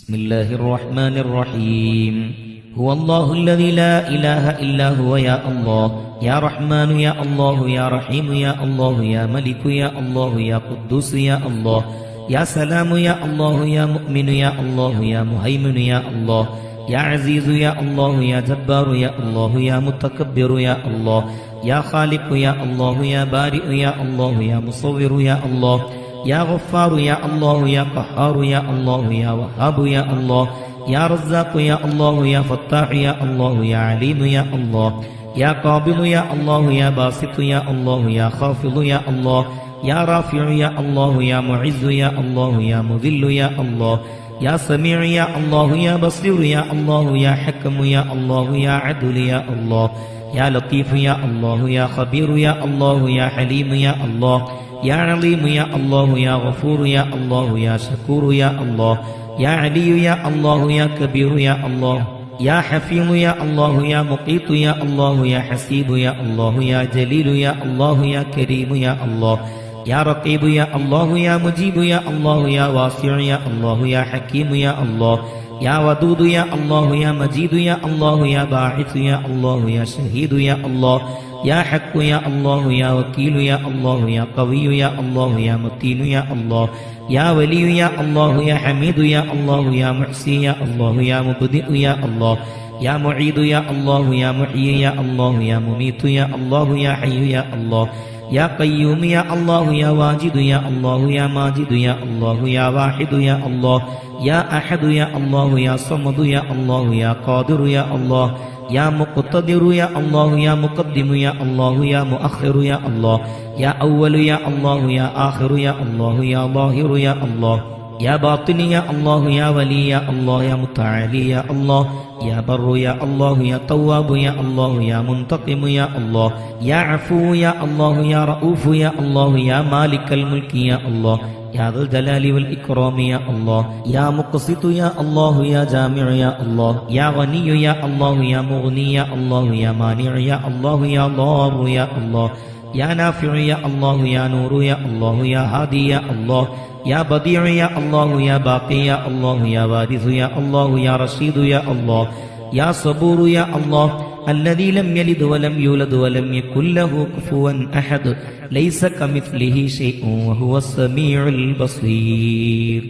بسم الله الرحمن الرحيم هو الله الذي لا إله إلا هو يا الله يا رحمن يا الله يا رحيم يا الله يا ملك يا الله يا قدوس يا الله يا سلام يا الله يا مؤمن يا الله يا مهيمن يا الله يا عزيز يا الله يا جبار يا الله يا متكبر يا الله يا خالق يا الله يا بارئ يا الله يا مصور يا الله يا غفار يا الله يا قهار يا الله يا وهاب يا الله يا رزاق يا الله يا فتاح يا الله يا عليم يا الله يا قابض يا الله يا باسط يا الله يا خافض يا الله يا رافع يا الله يا معز يا الله يا مذل يا الله يا سميع يا الله يا بصير يا الله يا حكم يا الله يا عدل يا الله يا لطيف يا الله يا خبير يا الله يا حليم يا الله يا عليم يا الله يا غفور يا الله يا شكور يا الله يا علي يا الله يا كبير يا الله يا حفيظ يا الله يا مقيت يا الله يا حسيب يا الله يا جليل يا الله يا كريم يا الله يا رقيب يا الله يا مجيب يا الله يا واسع يا الله يا حكيم يا الله يا ودود يا الله يا مجيد يا الله يا باعث يا الله يا شهيد يا الله يا حق يا الله يا وكيل يا الله يا قوي يا الله يا متين يا الله يا ولي يا الله يا حميد يا الله يا محسي يا الله يا مبدئ يا الله يا معيد يا الله يا محيي يا الله يا مميت يا الله يا حي يا الله يا قيوم يا الله يا واجد يا الله يا ماجد يا الله يا واحد يا الله يا أحد يا الله يا صمد يا الله يا قادر يا الله يا مقتدر يا الله يا مقدم يا الله يا مؤخر يا الله يا أول يا الله يا آخر يا الله يا ظاهر يا الله يا باطن يا الله يا ولي يا الله يا متعالي يا الله يا بر يا الله يا تواب يا الله يا منتقم يا الله يا عفو يا الله يا رؤوف يا الله يا مالك الملك يا الله يا ذا الجلال والإكرام يا الله يا مقسط يا الله يا جامع يا الله يا غني يا الله يا مغني يا الله يا مانع يا الله يا ضار يا الله يا نافع يا الله يا نور يا الله يا هادي يا الله يا بديع يا الله يا باقي يا الله يا وارث يا الله يا رشيد يا الله يا صبور يا الله الذي لم يلد ولم يولد ولم يكن له كفوا أحد ليس كمثله شيء وهو السميع البصير.